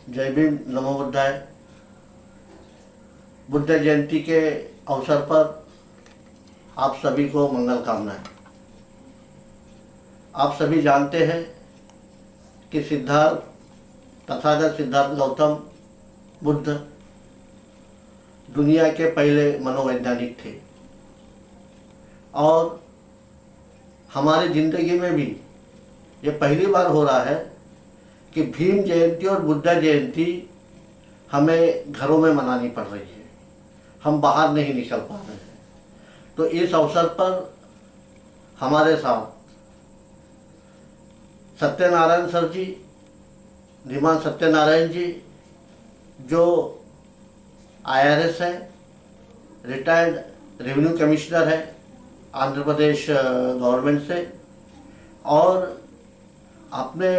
जय भीम, नमो बुद्धाय। बुद्ध जयंती के अवसर पर आप सभी को मंगल कामनाएं। आप सभी जानते हैं कि तथागत सिद्धार्थ गौतम बुद्ध दुनिया के पहले मनोवैज्ञानिक थे और हमारी ज़िंदगी में भी ये पहली बार हो रहा है कि भीम जयंती और बुद्ध जयंती हमें घरों में मनानी पड़ रही है। हम बाहर नहीं निकल पा रहे हैं। तो इस अवसर पर हमारे साथ सत्यनारायण सर जी, श्रीमान सत्यनारायण जी, जो IRS है, रिटायर्ड रेवेन्यू कमिश्नर है आंध्र प्रदेश गवर्नमेंट से, और अपने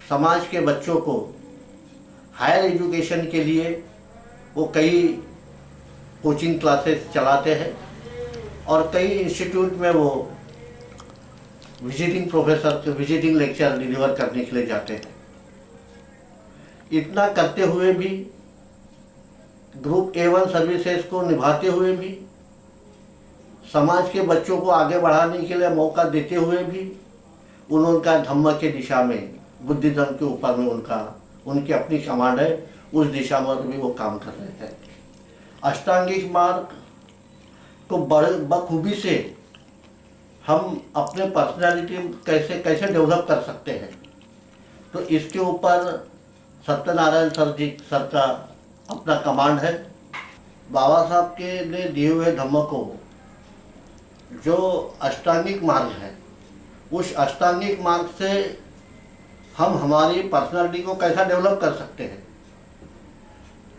समाज के बच्चों को हायर एजुकेशन के लिए वो कई कोचिंग क्लासेस चलाते हैं और कई इंस्टीट्यूट में वो विजिटिंग लेक्चर डिलीवर करने के लिए जाते हैं। इतना करते हुए भी, ग्रुप A1 सर्विसेज को निभाते हुए भी, समाज के बच्चों को आगे बढ़ाने के लिए मौका देते हुए भी, उनका धम्म के दिशा में, बुद्धिज्म के ऊपर में उनकी अपनी कमांड है, उस दिशा में भी वो काम कर रहे हैं। अष्टांगिक मार्ग को बखूबी से हम अपने पर्सनालिटी कैसे डेवलप कर सकते हैं, तो इसके ऊपर सत्यनारायण सर का अपना कमांड है। बाबा साहब के ने दिए हुए धम्म को, जो अष्टांगिक मार्ग है, उस अष्टांगिक मार्ग से हम हमारी पर्सनालिटी को कैसा डेवलप कर सकते हैं,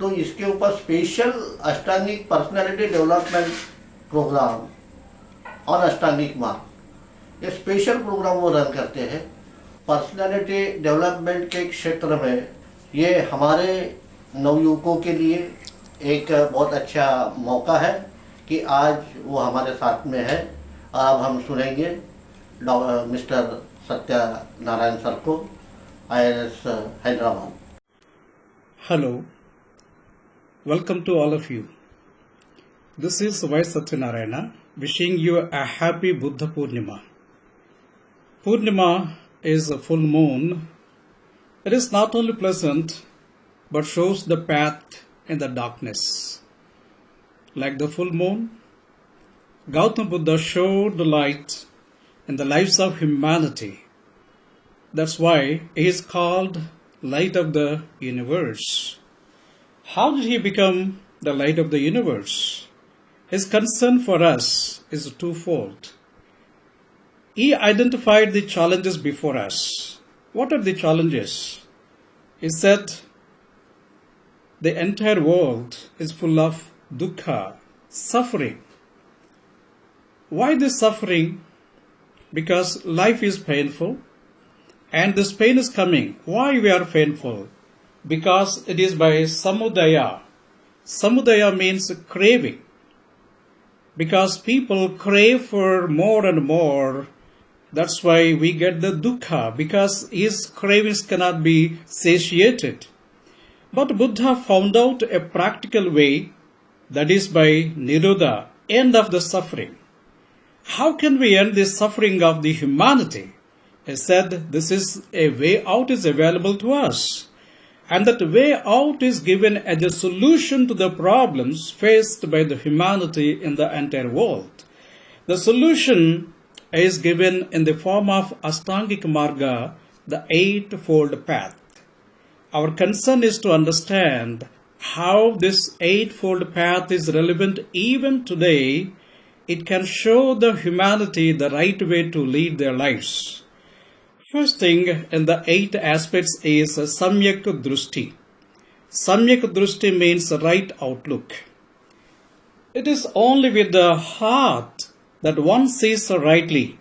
तो इसके ऊपर स्पेशल अष्टांगिक पर्सनालिटी डेवलपमेंट प्रोग्राम और अष्टांगिक मार्ग, ये स्पेशल प्रोग्राम वो रन करते हैं। पर्सनालिटी डेवलपमेंट के क्षेत्र में ये हमारे नवयुवकों के लिए एक बहुत अच्छा मौका है कि आज वो हमारे साथ में है। अब हम सुनेंगे मिस्टर सत्यनारायण सर को, IRS Hyderabad. Hello, welcome to all of you. This is Vice Satyanarayana wishing you a happy Buddha Purnima. Purnima is a full moon. It is not only pleasant but shows the path in the darkness. Like the full moon, Gautama Buddha showed the light in the lives of humanity. That's why he is called light of the universe. How did he become the light of the universe? His concern for us is twofold. He identified the challenges before us. What are the challenges? He said the entire world is full of dukkha, suffering. Why this suffering? Because life is painful. And this pain is coming. Why we are painful? Because it is by samudaya. Samudaya means craving. Because people crave for more and more. That's why we get the dukkha, because his cravings cannot be satiated. But Buddha found out a practical way, that is by nirodha, end of the suffering. How can we end the suffering of the humanity? He said this is a way out is available to us, and that way out is given as a solution to the problems faced by the humanity in the entire world. The solution is given in the form of Ashtangik Marga, the eightfold path. Our concern is to understand how this eightfold path is relevant even today. It can show the humanity the right way to lead their lives. First thing in the 8 aspects is Samyak Drushti. Samyak Drushti means right outlook. It is only with the heart that one sees rightly.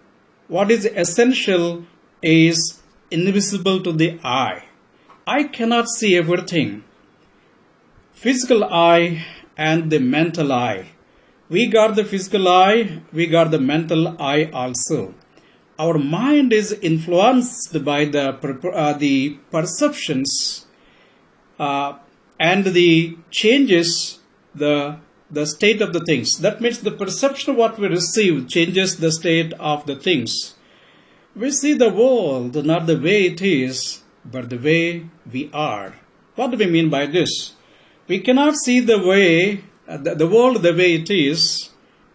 What is essential is invisible to the eye. I cannot see everything. Physical eye and the mental eye. We got the physical eye, we got the mental eye also. Our mind is influenced by the perceptions and the changes the state of the things. That means the perception of what we receive changes the state of the things. We see the world not the way it is, but the way we are. What do we mean by this? We cannot see the way, the world the way it is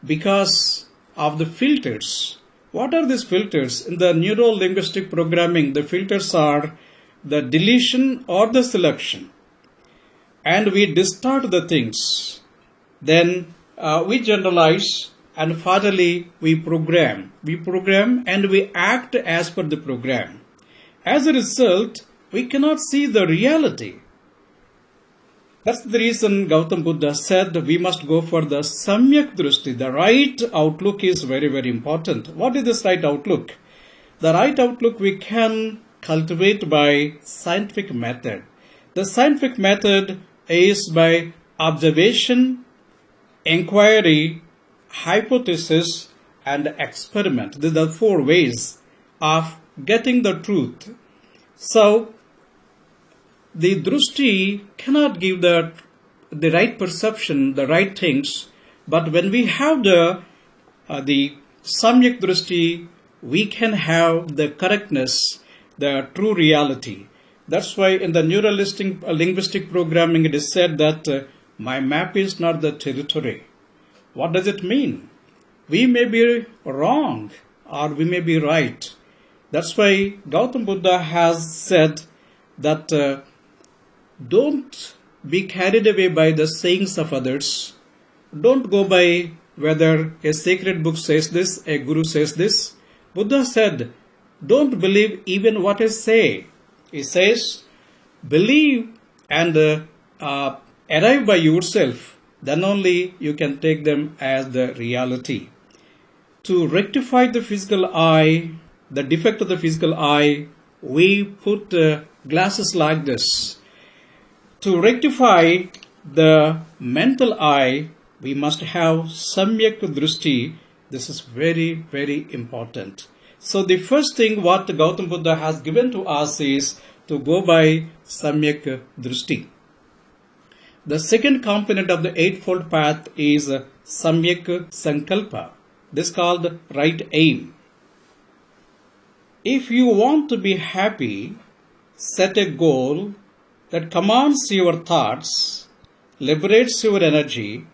because of the filters. What are these filters? In the neuro-linguistic programming, the filters are the deletion or the selection. And we distort the things. Then we generalize, and finally we program. We program and we act as per the program. As a result, we cannot see the reality. That's the reason Gautam Buddha said we must go for the samyak drushti. The right outlook is very, very important. What is this right outlook? The right outlook we can cultivate by scientific method. The scientific method is by observation, inquiry, hypothesis, and experiment. These are the 4 ways of getting the truth. So, the drushti cannot give the right perception, the right things, but when we have the samyak drushti, we can have the correctness, the true reality. That's why in the neuro-linguistic programming it is said that my map is not the territory. What does it mean? We may be wrong or we may be right. That's why Gautam Buddha has said that don't be carried away by the sayings of others. Don't go by whether a sacred book says this, a guru says this. Buddha said, don't believe even what I say. He says, believe and arrive by yourself. Then only you can take them as the reality. To rectify the physical eye, the defect of the physical eye, we put glasses like this. To rectify the mental eye, we must have samyak drushti. This is very, very important. So the first thing what Gautam Buddha has given to us is to go by samyak drushti. The second component of the Eightfold Path is samyak sankalpa. This is called right aim. If you want to be happy, set a goal that commands your thoughts, liberates your energy,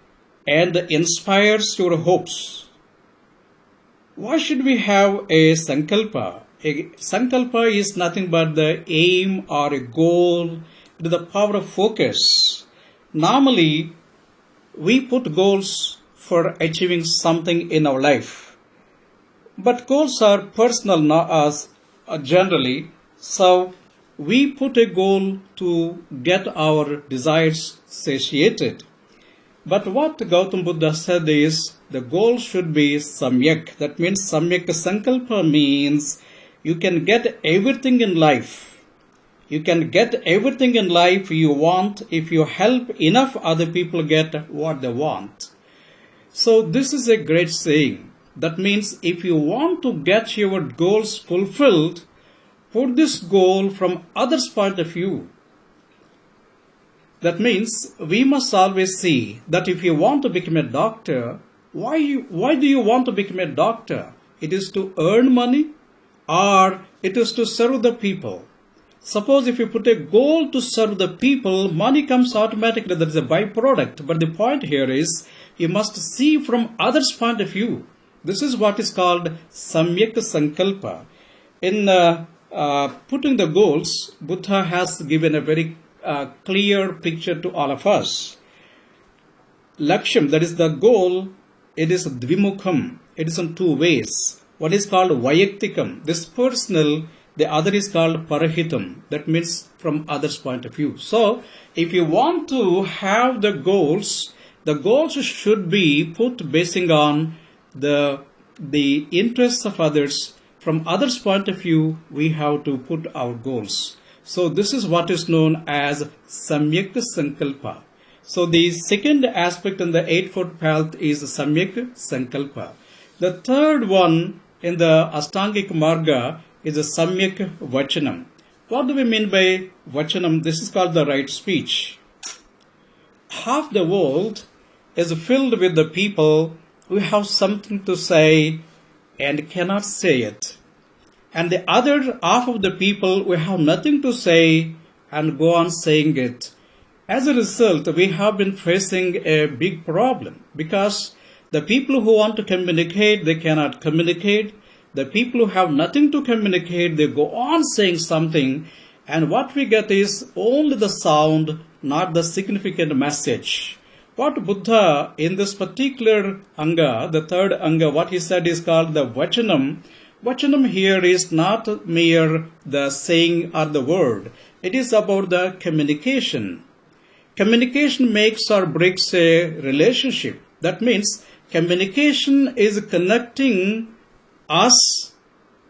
and inspires your hopes. Why should we have a sankalpa? A sankalpa is nothing but the aim or a goal, the power of focus. Normally, we put goals for achieving something in our life. But goals are personal generally, so we put a goal to get our desires satiated. But what Gautam Buddha said is the goal should be samyak. That means samyak sankalpa means you can get everything in life. You can get everything in life you want if you help enough other people get what they want. So this is a great saying. That means if you want to get your goals fulfilled, put this goal from others' point of view. That means we must always see that if you want to become a doctor, why do you want to become a doctor? It is to earn money or it is to serve the people. Suppose if you put a goal to serve the people, money comes automatically. That is a byproduct. But the point here is you must see from others' point of view. This is what is called samyak sankalpa. In putting the goals, Buddha has given a very clear picture to all of us. Laksham, that is the goal, it is dvimukham. It is in 2 ways. What is called vayaktikam, this personal. The other is called parahitam. That means from others' point of view. So, if you want to have the goals should be put basing on the interests of others. From others' point of view, we have to put our goals. So, this is what is known as samyak sankalpa. So, the second aspect in the Eightfold Path is samyak sankalpa. The third one in the Astangik Marga is a samyak vachanam. What do we mean by Vachanam? This is called the right speech. Half the world is filled with the people who have something to say and cannot say it. And the other half of the people who have nothing to say and go on saying it. As a result, we have been facing a big problem because the people who want to communicate, they cannot communicate. The people who have nothing to communicate, they go on saying something, and what we get is only the sound, not the significant message. What Buddha in this particular Anga, the third Anga, what he said is called the Vachanam. Vachanam here is not mere the saying or the word. It is about the communication. Communication makes or breaks a relationship. That means communication is connecting us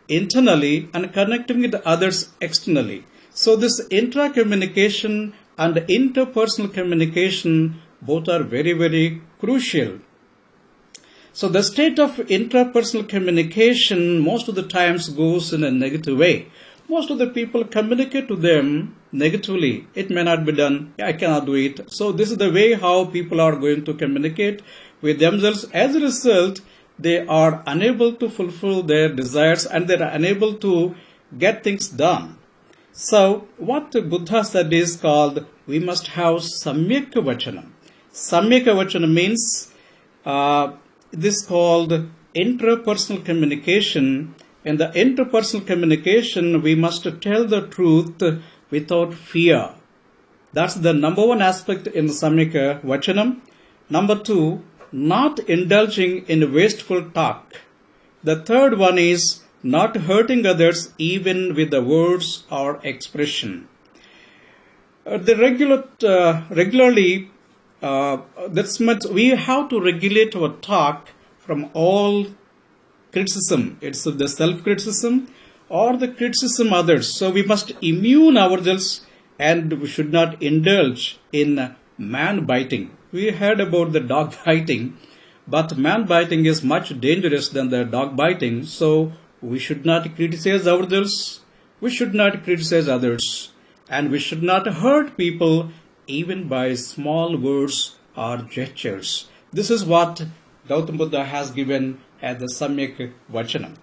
internally and connecting with others externally. So this intra-communication and interpersonal communication both are very, very crucial. So the state of intrapersonal communication most of the times goes in a negative way. Most of the people communicate to them negatively. It may not be done. I cannot do it. So this is the way how people are going to communicate with themselves. As a result, they are unable to fulfill their desires and they are unable to get things done. So what Buddha said is called, we must have Samyak Vachanam. Samyak Vachanam means this called interpersonal communication. In the interpersonal communication, we must tell the truth without fear. That's the number one aspect in Samyak Vachanam. Number two, not indulging in wasteful talk. The third one is not hurting others even with the words or expression. Regularly, that's much we have to regulate our talk from all criticism. It's the self-criticism or the criticism others. So we must immune ourselves and we should not indulge in man-biting. We heard about the dog biting, but man-biting is much dangerous than the dog biting. So we should not criticize ourselves, we should not criticize others, and we should not hurt people even by small words or gestures. This is what Gautama Buddha has given as the Samyak Vachanam.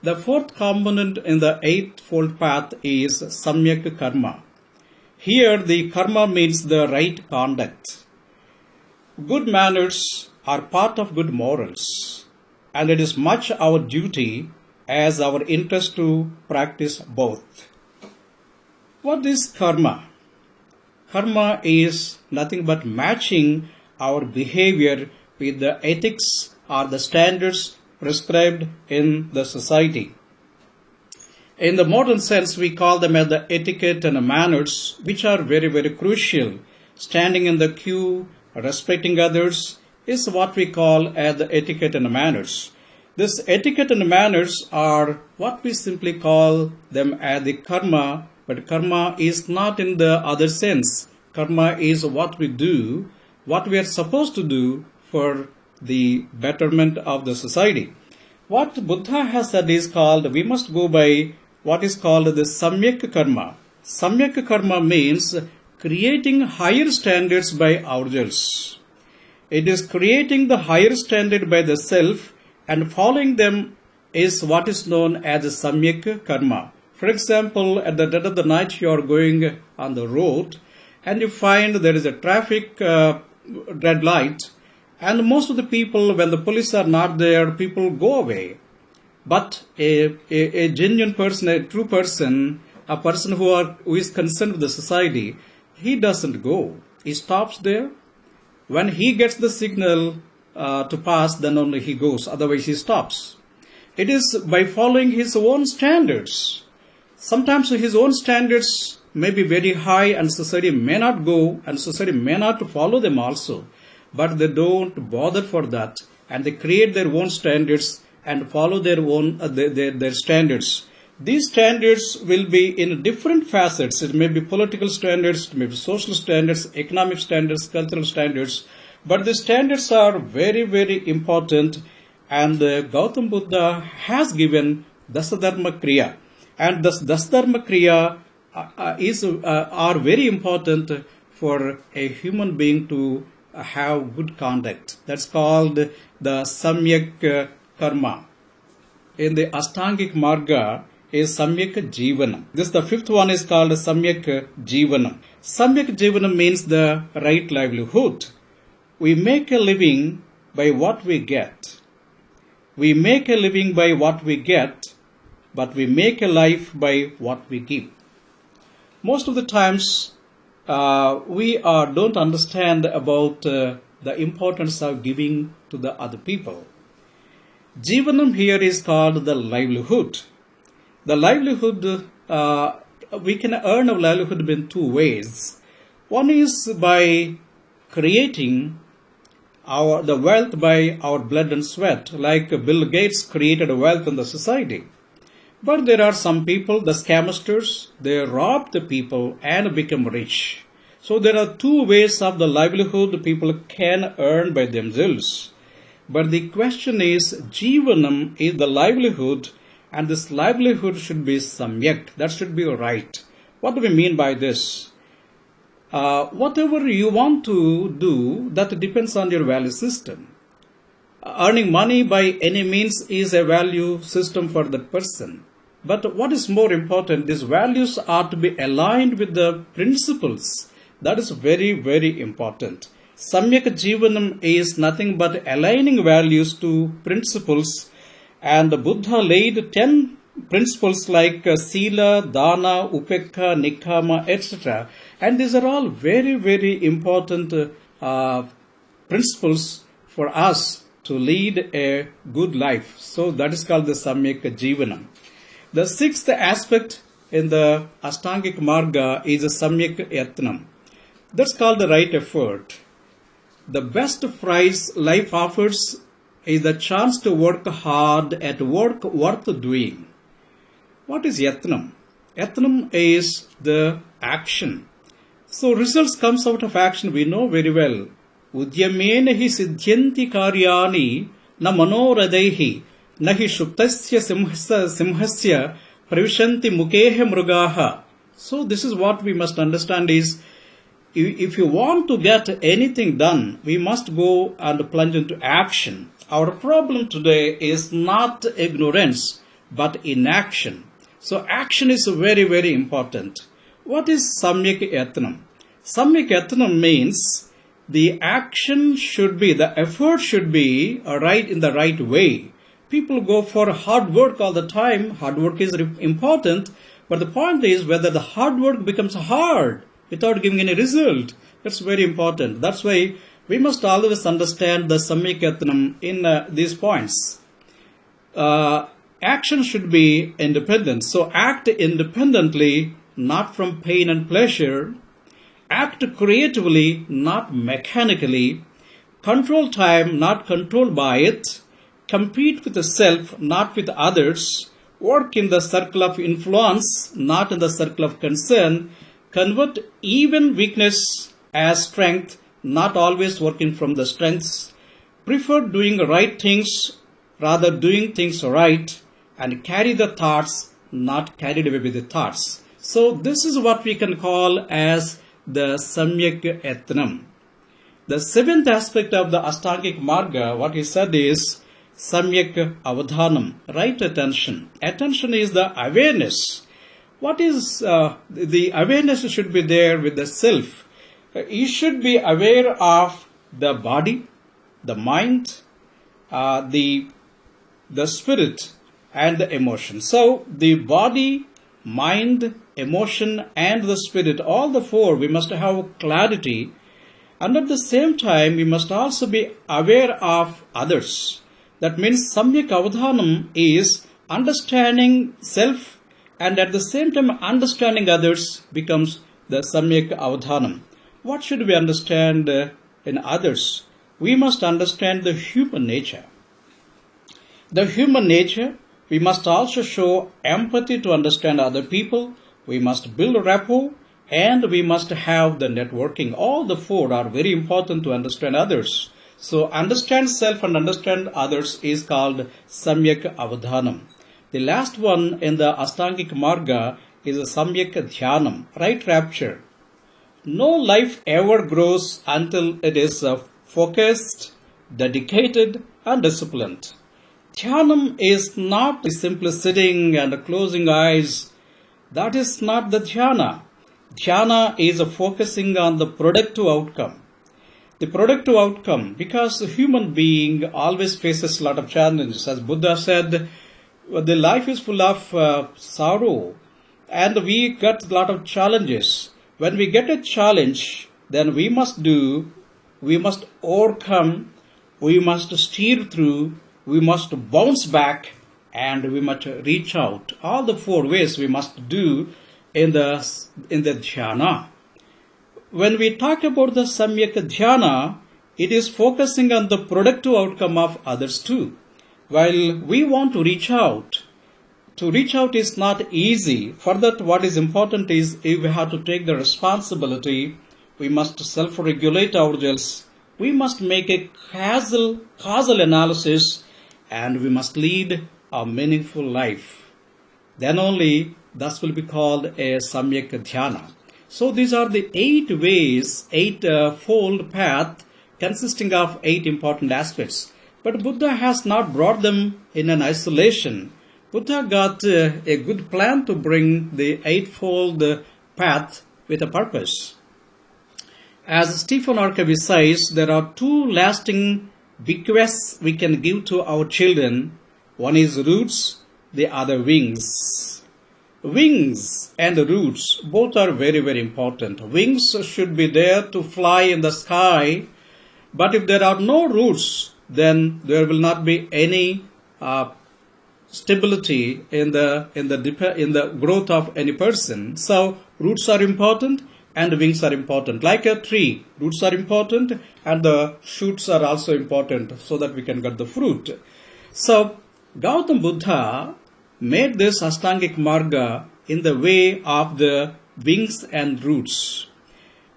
The fourth component in the eightfold path is Samyak Karma. Here the karma means the right conduct. Good manners are part of good morals, and it is much our duty as our interest to practice both. What is karma? Karma is nothing but matching our behavior with the ethics or the standards prescribed in the society. In the modern sense, we call them as the etiquette and manners, which are very, very crucial. Standing in the queue, respecting others is what we call as the etiquette and manners. This etiquette and manners are what we simply call them as the karma, but karma is not in the other sense. Karma is what we do, what we are supposed to do for the betterment of the society. What Buddha has said is called, we must go by what is called the Samyak Karma. Samyak Karma means creating higher standards by ourselves. It is creating the higher standard by the self and following them is what is known as Samyak Karma. For example, at the dead of the night you are going on the road and you find there is a traffic red light, and most of the people, when the police are not there, people go away. But a genuine person, a true person, a person who is concerned with the society, he doesn't go. He stops there. When he gets the signal to pass, then only he goes. Otherwise, he stops. It is by following his own standards. Sometimes his own standards may be very high and society may not go and society may not follow them also. But they don't bother for that and they create their own standards and follow their own their standards. These standards will be in different facets. It may be political standards, it may be social standards, economic standards, cultural standards. But the standards are very, very important, and Gautama Buddha has given Dasadharma Kriya. And this Dasadharma Kriya are very important for a human being to have good conduct. That's called the Samyak Karma. In the Ashtangik Marga is Samyak Jivanam. The fifth one is called Samyak Jivanam. Samyak Jivanam means the right livelihood. We make a living by what we get. We make a living by what we get, but we make a life by what we give. Most of the times, we don't understand about the importance of giving to the other people. Jivanam here is called the livelihood. The livelihood, we can earn a livelihood in two ways. One is by creating the wealth by our blood and sweat, like Bill Gates created wealth in the society. But there are some people, the scammers, they rob the people and become rich. So there are two ways of the livelihood people can earn by themselves. But the question is, Jivanam is the livelihood, and this livelihood should be samyak. That should be right. What do we mean by this? Whatever you want to do, that depends on your value system. Earning money by any means is a value system for that person. But what is more important, these values are to be aligned with the principles. That is very, very important. Samyak Jivanam is nothing but aligning values to principles. And the Buddha laid 10 principles like Sila, Dana, Upekha, Nikama, etc. And these are all very, very important principles for us to lead a good life. So that is called the Samyak Jivanam. The sixth aspect in the Ashtangik Marga is the Samyak Yatnam. That's called the right effort. The best prize life offers is the chance to work hard at work worth doing. What is Yatnam? Yatnam is the action. So results comes out of action, we know very well. Udyamena hi siddhyanti karyani na manoradaihi nahi shuptasya simhasya pravishanti mukehe mrugaha. So this is what we must understand is, if you want to get anything done, we must go and plunge into action. Our problem today is not ignorance, but inaction. So action is very, very important. What is Samyak Yatnam? Samyak Yatnam means the action should be, the effort should be right in the right way. People go for hard work all the time. Hard work is important, but the point is whether the hard work becomes hard without giving any result. That's very important. That's why we must always understand the Samyak Yatnam in these points. Action should be independent. So act independently, not from pain and pleasure. Act creatively, not mechanically. Control time, not controlled by it. Compete with the self, not with others. Work in the circle of influence, not in the circle of concern. Convert even weakness as strength, not always working from the strengths. Prefer doing right things, rather doing things right. And carry the thoughts, not carried away with the thoughts. So this is what we can call as the Samyak Yatnam. The seventh aspect of the Ashtangik Marga, what he said is Samyak Avadhanam, right attention. Attention is the awareness. What is the awareness should be there with the self. You should be aware of the body, the mind, the spirit, and the emotion. So the body, mind, emotion, and the spirit, all the four, we must have clarity. And at the same time, we must also be aware of others. That means Samyak Avadhanam is understanding self, and at the same time understanding others becomes the Samyak Avadhanam. What should we understand in others? We must understand the human nature. The human nature, we must also show empathy to understand other people. We must build rapport, and we must have the networking. All the four are very important to understand others. So understand self and understand others is called Samyak Avadhanam. The last one in the Ashtangik Marga is a Samyak Dhyanam, right rapture. No life ever grows until it is focused, dedicated, and disciplined. Dhyanam is not simply sitting and closing eyes. That is not the dhyana. Dhyana is focusing on the productive outcome. The productive outcome, because the human being always faces a lot of challenges. As Buddha said, the life is full of sorrow and we get a lot of challenges. When we get a challenge, then we must overcome, we must steer through, we must bounce back, and we must reach out. All the 4 ways we must do in the dhyana. When we talk about the Samyak Dhyana, it is focusing on the productive outcome of others too. While we want to reach out is not easy. For that, what is important is if we have to take the responsibility, we must self-regulate ourselves, we must make a causal analysis, and we must lead a meaningful life. Then only that will be called a Samyak Dhyana. So these are the 8 ways, 8-fold path consisting of 8 important aspects. But Buddha has not brought them in an isolation. Buddha got a good plan to bring the 8-fold path with a purpose. As Stephen R. Covey says, there are 2 lasting bequests we can give to our children. One is roots, the other wings. Wings and roots, both are very, very important. Wings should be there to fly in the sky, but if there are no roots, then there will not be any stability in the growth of any person. So roots are important and wings are important. Like a tree, roots are important and the shoots are also important so that we can get the fruit. So Gautam Buddha made this Ashtangic Marga in the way of the wings and roots.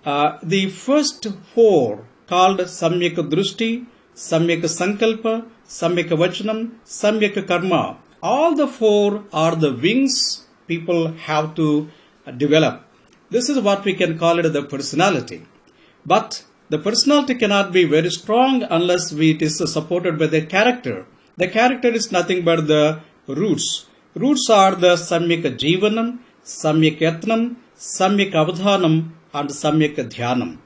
The first 4 called Samyak Drushti, Samyak Sankalpa, Samyak Vachanam, Samyak Karma. All the 4 are the wings people have to develop. This is what we can call it the personality. But the personality cannot be very strong unless it is supported by the character. The character is nothing but the roots. Roots are the Samyak Jivanam, Samyak Yatnam, Samyak Avadhanam, and Samyak Dhyanam.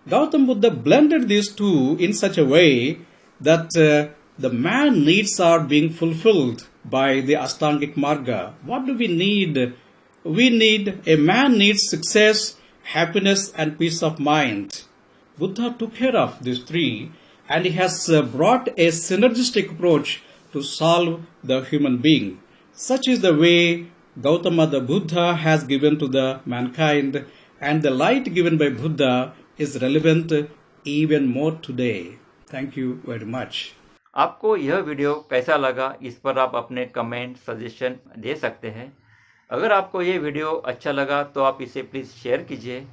Gautam Buddha blended these 2 in such a way that the man needs are being fulfilled by the Ashtangic Marga. What do we need? A man needs success, happiness, and peace of mind. Buddha took care of these 3 and he has brought a synergistic approach to solve the human being. Such is the way Gautama the Buddha has given to the mankind, and the light given by Buddha is relevant even more today. Thank you very much. आपको यह video कैसा लगा, इस पर आप अपने comment suggestion दे सकते हैं। अगर आपको ये वीडियो अच्छा लगा तो आप इसे प्लीज़ शेयर कीजिए